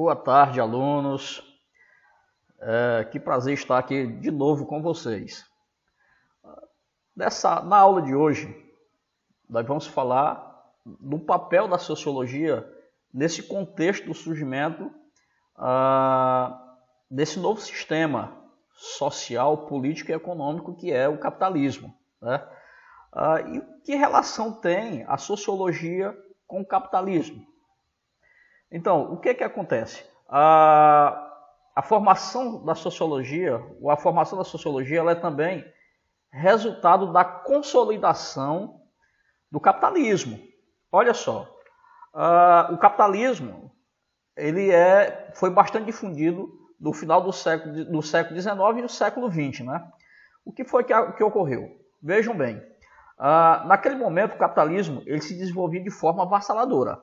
Boa tarde, alunos. Que prazer estar aqui de novo com vocês. Na aula de hoje, nós vamos falar do papel da sociologia nesse contexto do surgimento desse novo sistema social, político e econômico que é o capitalismo, né? E que relação tem a sociologia com o capitalismo? Então, o que acontece? A formação da sociologia, ela é também resultado da consolidação do capitalismo. Olha só, o capitalismo foi bastante difundido no final do século XIX e no século XX, né? O que foi que ocorreu? Vejam bem, naquele momento o capitalismo ele se desenvolvia de forma avassaladora.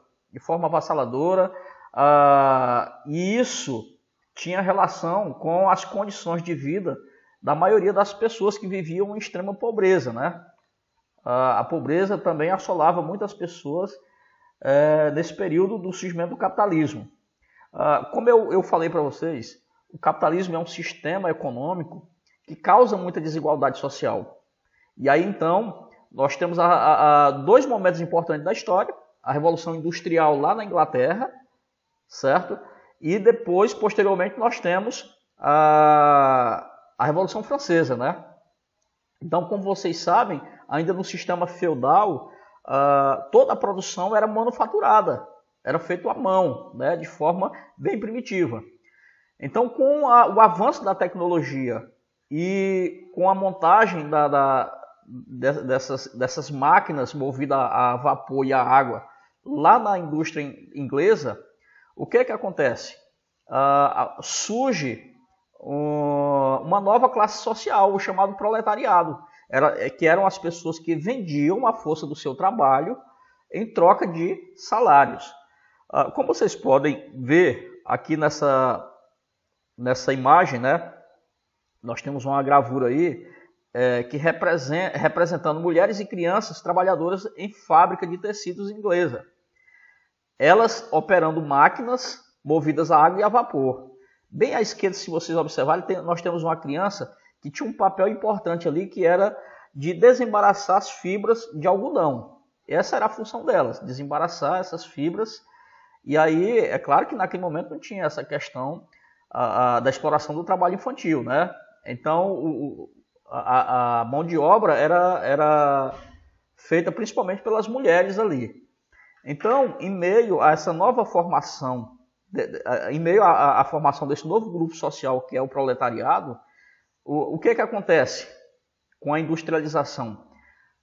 E isso tinha relação com as condições de vida da maioria das pessoas que viviam em extrema pobreza, né? A pobreza também assolava muitas pessoas nesse período do surgimento do capitalismo. Como eu falei para vocês, o capitalismo é um sistema econômico que causa muita desigualdade social. E aí então nós temos dois momentos importantes da história: a Revolução Industrial lá na Inglaterra, certo? E depois, posteriormente, nós temos a Revolução Francesa, né? Então, como vocês sabem, ainda no sistema feudal, toda a produção era manufaturada, era feito à mão, né? De forma bem primitiva. Então, com o avanço da tecnologia e com a montagem dessas máquinas movidas a vapor e a água lá na indústria inglesa, o que acontece? Surge uma nova classe social, o chamado proletariado, que eram as pessoas que vendiam a força do seu trabalho em troca de salários. Como vocês podem ver aqui nessa imagem, né? Nós temos uma gravura aí que representando mulheres e crianças trabalhadoras em fábrica de tecidos inglesa. Elas operando máquinas movidas a água e a vapor. Bem à esquerda, se vocês observarem, nós temos uma criança que tinha um papel importante ali, que era de desembaraçar as fibras de algodão. Essa era a função delas, desembaraçar essas fibras. E aí, é claro que naquele momento não tinha essa questão da exploração do trabalho infantil, né? Então, a mão de obra era feita principalmente pelas mulheres ali. Então, em meio a essa nova formação, em meio à formação desse novo grupo social que é o proletariado, o que acontece com a industrialização?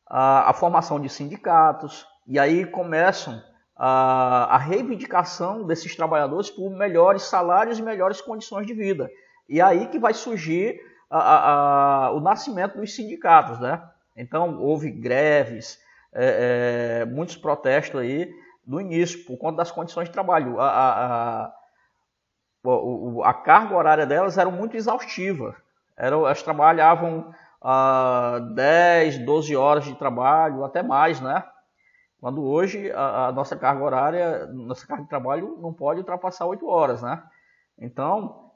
A formação de sindicatos, e aí começam a reivindicação desses trabalhadores por melhores salários e melhores condições de vida. E aí que vai surgir o nascimento dos sindicatos, né? Então, houve greves, muitos protestos aí no início, por conta das condições de trabalho. A carga horária delas era muito exaustiva. Elas trabalhavam 10, 12 horas de trabalho, até mais, né? Quando hoje a nossa carga horária, nossa carga de trabalho não pode ultrapassar 8 horas, né? Então,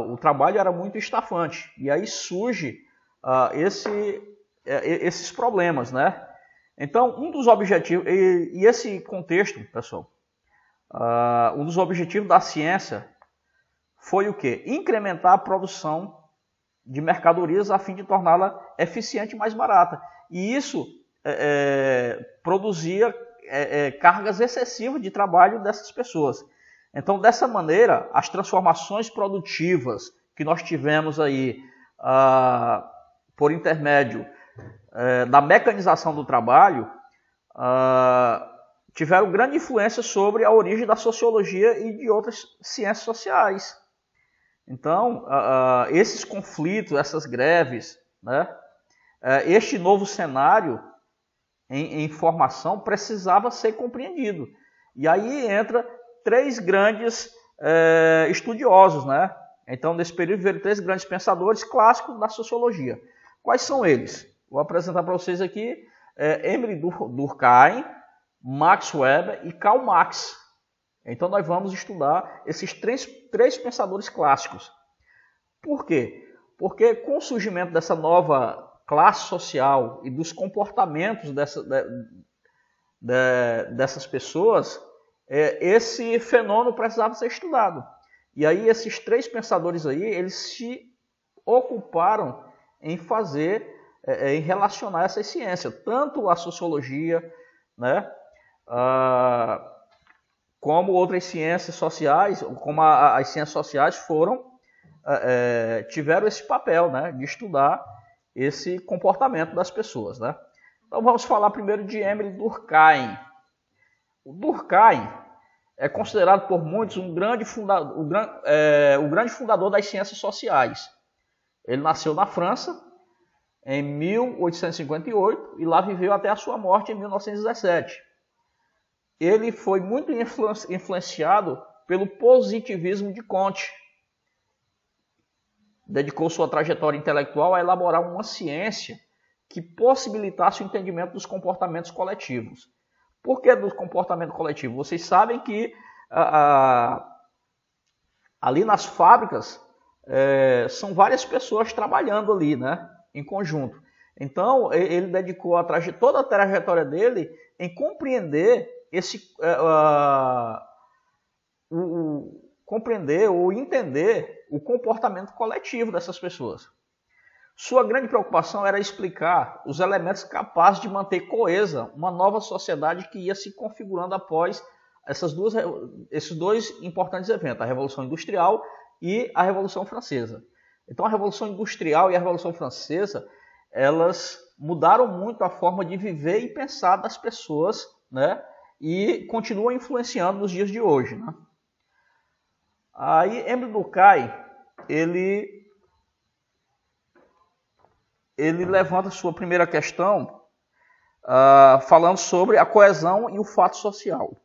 o trabalho era muito estafante. E aí surge esses problemas, né? Então, um dos objetivos, e esse contexto, pessoal, um dos objetivos da ciência foi o quê? Incrementar a produção de mercadorias a fim de torná-la eficiente e mais barata. E isso produzia cargas excessivas de trabalho dessas pessoas. Então, dessa maneira, as transformações produtivas que nós tivemos aí por intermédio da mecanização do trabalho, tiveram grande influência sobre a origem da sociologia e de outras ciências sociais. Então, esses conflitos, essas greves, né, este novo cenário em formação precisava ser compreendido. E aí entra três grandes estudiosos, né? Então, nesse período, vieram três grandes pensadores clássicos da sociologia. Quais são eles? Vou apresentar para vocês aqui Emile Durkheim, Max Weber e Karl Marx. Então nós vamos estudar esses três pensadores clássicos. Por quê? Porque com o surgimento dessa nova classe social e dos comportamentos dessas pessoas, esse fenômeno precisava ser estudado. E aí esses três pensadores aí, eles se ocuparam em em relacionar essas ciências, tanto a sociologia, né, como outras ciências sociais, como as ciências sociais tiveram esse papel, né, de estudar esse comportamento das pessoas, né? Então vamos falar primeiro de Émile Durkheim. O Durkheim é considerado por muitos o grande fundador das ciências sociais. Ele nasceu na França em 1858 e lá viveu até a sua morte em 1917. Ele foi muito influenciado pelo positivismo de Comte. Dedicou sua trajetória intelectual a elaborar uma ciência que possibilitasse o entendimento dos comportamentos coletivos. Por que do comportamento coletivo? Vocês sabem que ali nas fábricas são várias pessoas trabalhando ali, né, em conjunto. Então, ele dedicou toda a trajetória dele em compreender compreender ou entender o comportamento coletivo dessas pessoas. Sua grande preocupação era explicar os elementos capazes de manter coesa uma nova sociedade que ia se configurando após esses dois importantes eventos, a Revolução Industrial e a Revolução Francesa. Então, a Revolução Industrial e a Revolução Francesa, elas mudaram muito a forma de viver e pensar das pessoas, né? E continuam influenciando nos dias de hoje, né? Aí, Émile Durkheim, ele levanta sua primeira questão falando sobre a coesão e o fato social,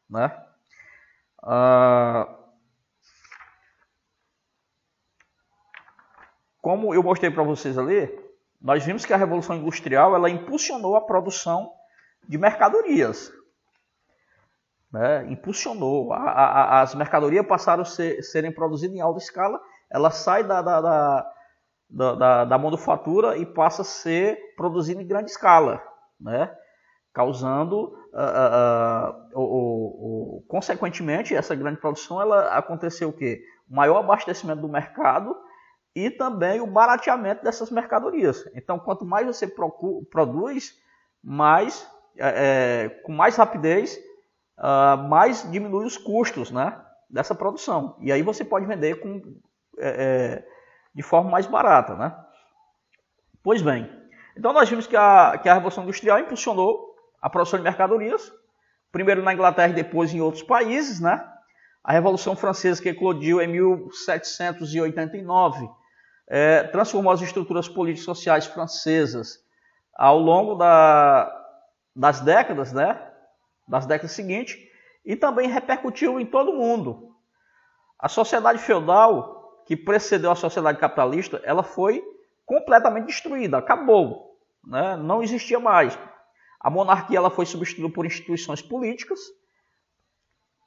né? Como eu mostrei para vocês ali, nós vimos que a Revolução Industrial ela impulsionou a produção de mercadorias, né? Impulsionou. As mercadorias passaram a serem produzidas em alta escala, ela sai da manufatura e passa a ser produzida em grande escala, né? Causando, consequentemente, essa grande produção, ela aconteceu o quê? O maior abastecimento do mercado e também o barateamento dessas mercadorias. Então, quanto mais você produz, com mais rapidez, mais diminui os custos, né, dessa produção. E aí você pode vender de forma mais barata, né? Pois bem, então nós vimos que a Revolução Industrial impulsionou a produção de mercadorias, primeiro na Inglaterra e depois em outros países, né? A Revolução Francesa, que eclodiu em 1789, transformou as estruturas políticas e sociais francesas ao longo das décadas, né? Das décadas seguintes, e também repercutiu em todo o mundo. A sociedade feudal, que precedeu a sociedade capitalista, ela foi completamente destruída, acabou, né? Não existia mais. A monarquia ela foi substituída por instituições políticas,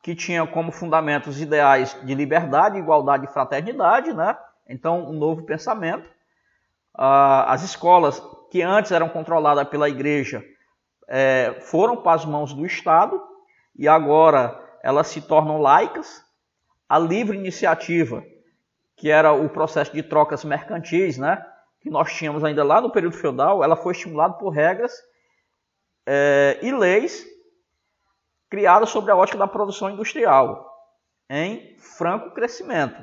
que tinham como fundamentos os ideais de liberdade, igualdade e fraternidade, né? Então, um novo pensamento. As escolas, que antes eram controladas pela igreja, foram para as mãos do Estado e agora elas se tornam laicas. A livre iniciativa, que era o processo de trocas mercantis, né, que nós tínhamos ainda lá no período feudal, ela foi estimulada por regras e leis criadas sobre a ótica da produção industrial, em franco crescimento.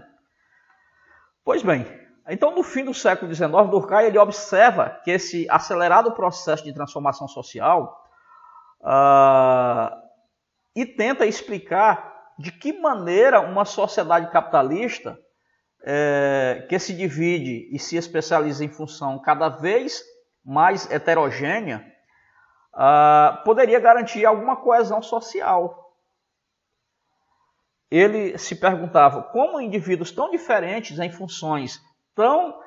Pois bem, então no fim do século XIX, Durkheim ele observa que esse acelerado processo de transformação social e tenta explicar de que maneira uma sociedade capitalista que se divide e se especializa em função cada vez mais heterogênea poderia garantir alguma coesão social. Ele se perguntava como indivíduos tão diferentes em funções tão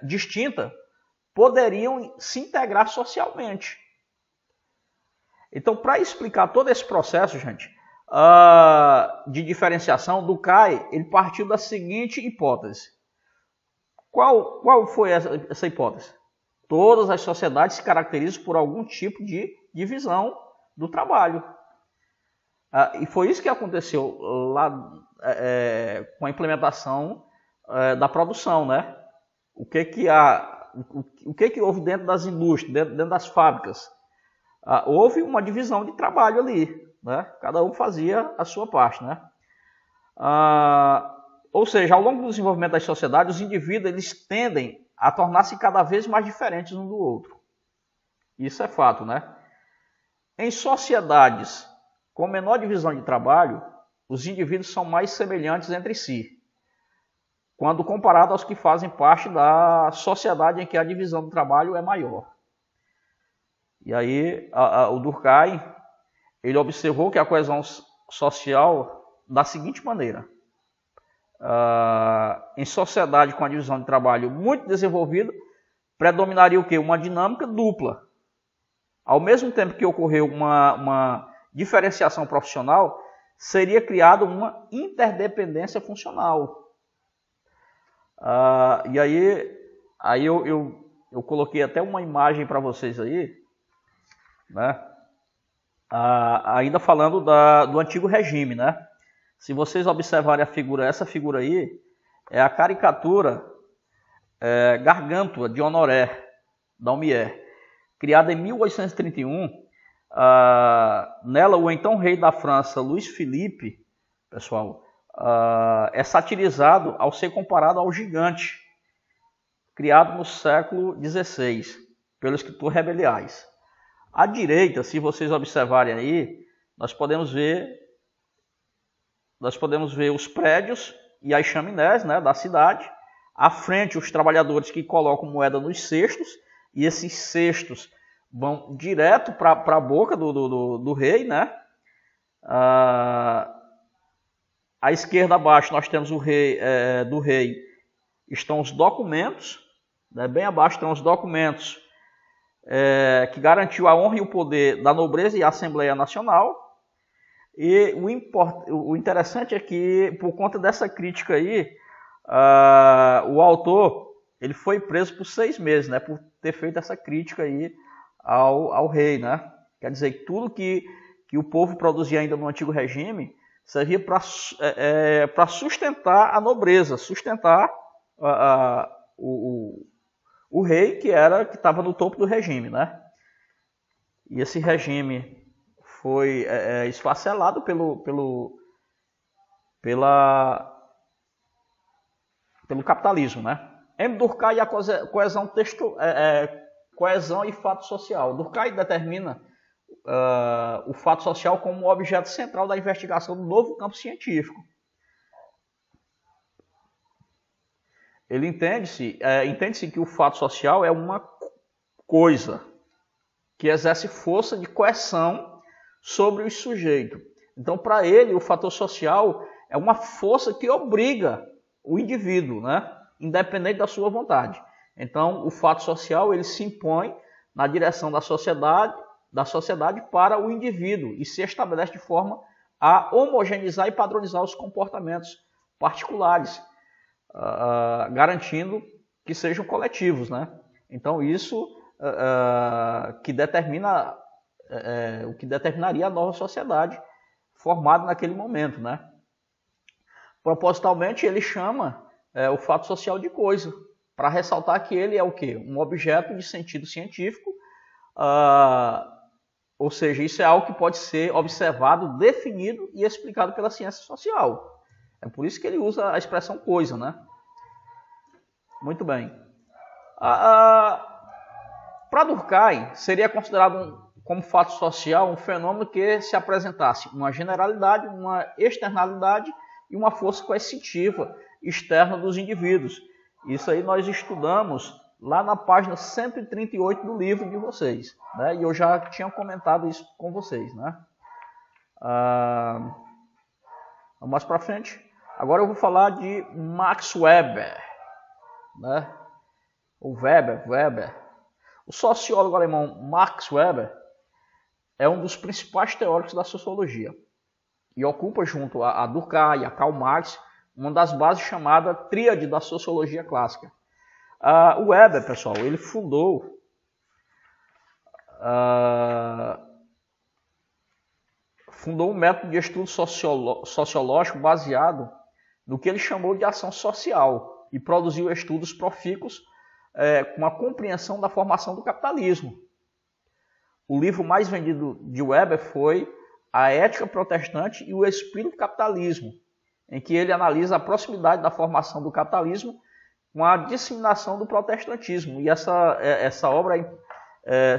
distintas poderiam se integrar socialmente. Então, para explicar todo esse processo, gente, de diferenciação, Durkheim ele partiu da seguinte hipótese. Qual foi essa hipótese? Todas as sociedades se caracterizam por algum tipo de divisão do trabalho. E foi isso que aconteceu lá com a implementação da produção, né? O que houve dentro das indústrias, dentro das fábricas? Houve uma divisão de trabalho ali, né? Cada um fazia a sua parte, né? Ou seja, ao longo do desenvolvimento das sociedades, os indivíduos eles tendem a tornar-se cada vez mais diferentes um do outro. Isso é fato, né? Em sociedades com menor divisão de trabalho, os indivíduos são mais semelhantes entre si, quando comparado aos que fazem parte da sociedade em que a divisão do trabalho é maior. E aí, o Durkheim, ele observou que a coesão social da seguinte maneira. Em sociedade com a divisão de trabalho muito desenvolvida, predominaria o quê? Uma dinâmica dupla. Ao mesmo tempo que ocorreu uma diferenciação profissional, seria criada uma interdependência funcional. E aí eu coloquei até uma imagem para vocês aí, né? Ainda falando do antigo regime, né? Se vocês observarem essa figura aí, é a caricatura Gargantua de Honoré Daumier, criada em 1831. Nela, o então rei da França, Luís Filipe, pessoal, é satirizado ao ser comparado ao gigante, criado no século XVI, pelo escritor Rabelais. À direita, se vocês observarem aí, nós podemos ver os prédios e as chaminés, né, da cidade. À frente, os trabalhadores que colocam moeda nos cestos, e esses cestos vão direto para a boca do rei, né? À esquerda abaixo nós temos o rei, do rei, estão os documentos, né? Bem abaixo estão os documentos que garantiu a honra e o poder da nobreza e a Assembleia Nacional. E o interessante é que, por conta dessa crítica aí, o autor ele foi preso por 6 meses, né, por ter feito essa crítica aí ao rei, né? Quer dizer que tudo que o povo produzia ainda no antigo regime servia para sustentar a nobreza, sustentar o rei que estava no topo do regime, né? E esse regime foi esfacelado pelo capitalismo, né? M. Durkheim e a coesão e fato social. Durkheim determina o fato social como objeto central da investigação do novo campo científico. Ele entende-se que o fato social é uma coisa que exerce força de coerção sobre o sujeito. Então, para ele, o fator social é uma força que obriga o indivíduo, né, independente da sua vontade. Então, o fato social ele se impõe na direção da sociedade para o indivíduo e se estabelece de forma a homogeneizar e padronizar os comportamentos particulares, garantindo que sejam coletivos, né? Então, isso que determina o que determinaria a nova sociedade formada naquele momento, né? Propositalmente, ele chama o fato social de coisa, para ressaltar que ele é o quê? Um objeto de sentido científico, ou seja, isso é algo que pode ser observado, definido e explicado pela ciência social. É por isso que ele usa a expressão coisa, né? Muito bem. Para Durkheim, seria considerado como fato social um fenômeno que se apresentasse uma generalidade, uma externalidade e uma força coercitiva externa dos indivíduos. Isso aí nós estudamos lá na página 138 do livro de vocês, né? E eu já tinha comentado isso com vocês, né? Vamos mais para frente. Agora eu vou falar de Max Weber, né? O Weber. O sociólogo alemão Max Weber é um dos principais teóricos da sociologia. e ocupa junto a Durkheim e a Karl Marx uma das bases chamada tríade da sociologia clássica. O Weber, pessoal, ele fundou um método de estudo sociológico baseado no que ele chamou de ação social e produziu estudos profícuos com a compreensão da formação do capitalismo. O livro mais vendido de Weber foi A Ética Protestante e o Espírito do Capitalismo, em que ele analisa a proximidade da formação do capitalismo com a disseminação do protestantismo. E essa obra,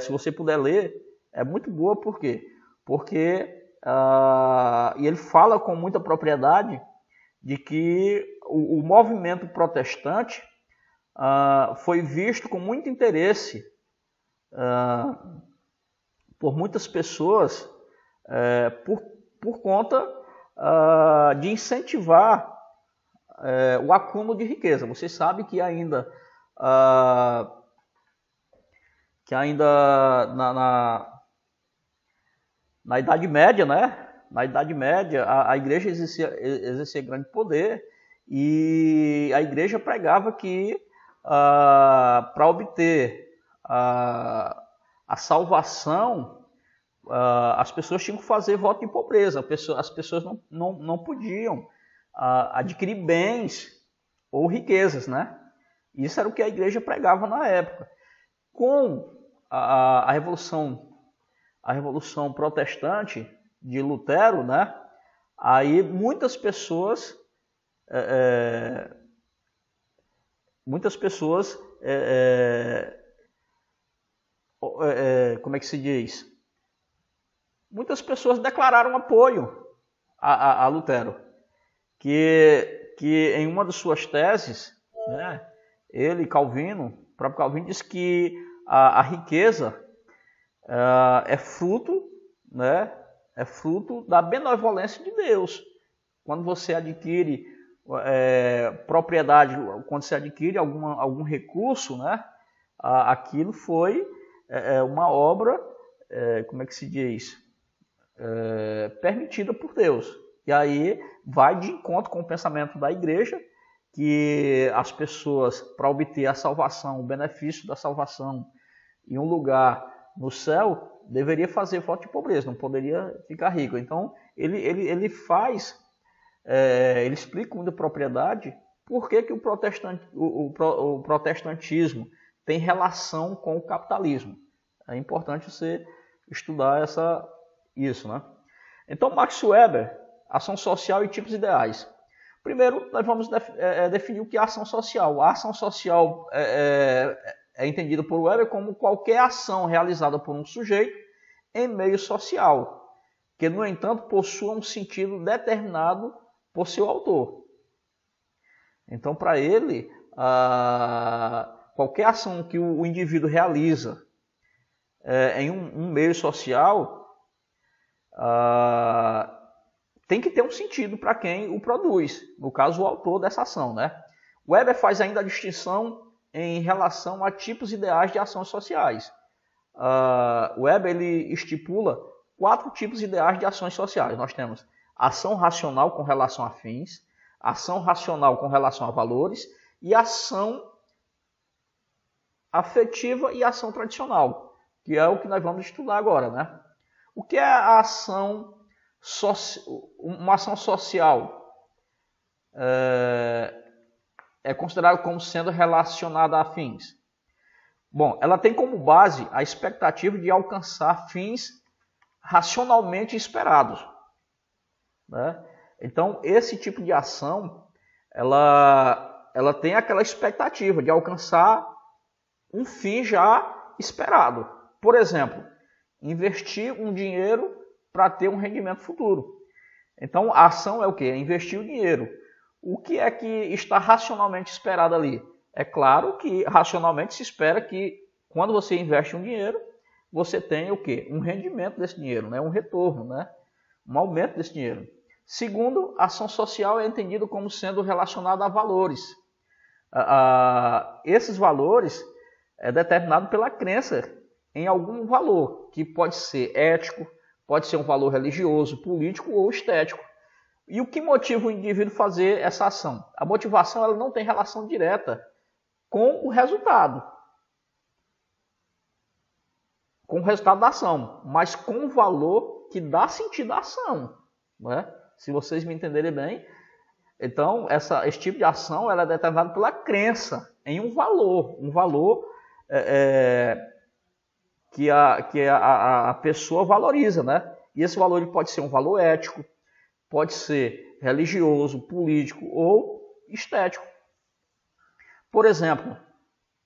se você puder ler, é muito boa. Por quê? Porque e ele fala com muita propriedade de que o movimento protestante foi visto com muito interesse por muitas pessoas por conta de incentivar o acúmulo de riqueza. Você sabe que ainda na Idade Média, né? Na Idade Média, a igreja exercia grande poder e a igreja pregava que para obter a salvação, as pessoas tinham que fazer voto de pobreza. As pessoas não podiam adquirir bens ou riquezas, né? Isso era o que a igreja pregava na época. Com a Revolução Protestante de Lutero, né? Aí muitas pessoas como é que se diz? Muitas pessoas declararam apoio a Lutero, que em uma de suas teses, né, o próprio Calvino, diz que a riqueza é fruto, né, da benevolência de Deus. Quando você adquire propriedade, quando você adquire algum recurso, né, aquilo foi uma obra, como é que se diz? Permitida por Deus. E aí vai de encontro com o pensamento da igreja, que as pessoas, para obter a salvação, o benefício da salvação em um lugar no céu, deveria fazer voto de pobreza, não poderia ficar rico. Então ele explica com muita propriedade por que o protestantismo tem relação com o capitalismo. É importante você estudar isso, né? Então, Max Weber, ação social e tipos ideais. Primeiro, nós vamos definir o que é ação social. A ação social é entendida por Weber como qualquer ação realizada por um sujeito em meio social, que, no entanto, possua um sentido determinado por seu autor. Então, para ele, qualquer ação que o indivíduo realiza em um meio social tem que ter um sentido para quem o produz, no caso, o autor dessa ação, né? Weber faz ainda a distinção em relação a tipos ideais de ações sociais. Weber ele estipula 4 tipos ideais de ações sociais. Nós temos ação racional com relação a fins, ação racional com relação a valores e ação afetiva e ação tradicional, que é o que nós vamos estudar agora, né? O que é a uma ação social? É considerado como sendo relacionada a fins. Bom, ela tem como base a expectativa de alcançar fins racionalmente esperados, né? Então, esse tipo de ação, ela tem aquela expectativa de alcançar um fim já esperado. Por exemplo, investir um dinheiro para ter um rendimento futuro. Então, a ação é o quê? É investir o dinheiro. O que é que está racionalmente esperado ali? É claro que racionalmente se espera que quando você investe um dinheiro, você tenha o quê? Um rendimento desse dinheiro, né? Um retorno, né? Um aumento desse dinheiro. Segundo, a ação social é entendida como sendo relacionada a valores. Esses valores é determinado pela crença em algum valor, que pode ser ético, pode ser um valor religioso, político ou estético. E o que motiva o indivíduo a fazer essa ação? A motivação ela não tem relação direta com o resultado. Com o resultado da ação, mas com o valor que dá sentido à ação. Né? Se vocês me entenderem bem, então esse tipo de ação ela é determinada pela crença em um valor que a pessoa valoriza. Né? E esse valor ele pode ser um valor ético, pode ser religioso, político ou estético. Por exemplo,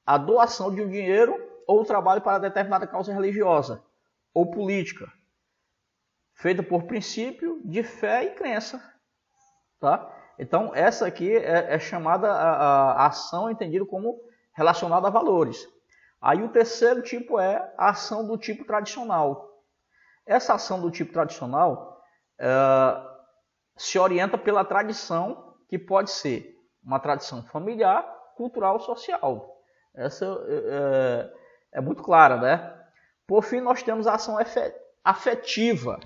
a doação de um dinheiro ou o trabalho para determinada causa religiosa ou política, feita por princípio de fé e crença. Tá? Então, essa aqui é chamada a ação entendida como relacionada a valores. Aí o terceiro tipo é a ação do tipo tradicional. Essa ação do tipo tradicional se orienta pela tradição, que pode ser uma tradição familiar, cultural ou social. Essa é muito clara, né? Por fim, nós temos a ação afetiva.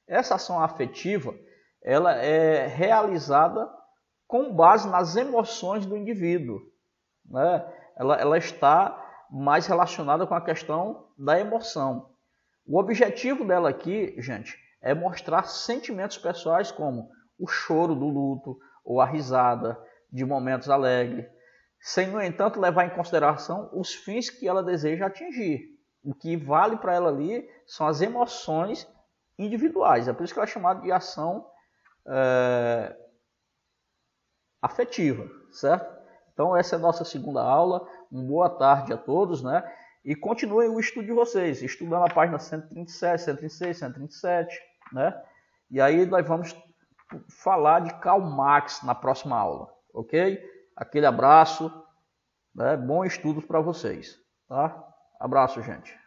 Essa ação afetiva, ela é realizada com base nas emoções do indivíduo, né? Ela está mais relacionada com a questão da emoção. O objetivo dela aqui, gente, é mostrar sentimentos pessoais como o choro do luto ou a risada de momentos alegres, sem, no entanto, levar em consideração os fins que ela deseja atingir. O que vale para ela ali são as emoções individuais. É por isso que ela é chamada de ação afetiva, certo? Então, essa é a nossa segunda aula. Uma boa tarde a todos, né? E continuem o estudo de vocês, estudando a página 137, 136, 137, né? E aí nós vamos falar de Karl Marx na próxima aula, ok? Aquele abraço, né? Bom estudo para vocês, tá? Abraço, gente.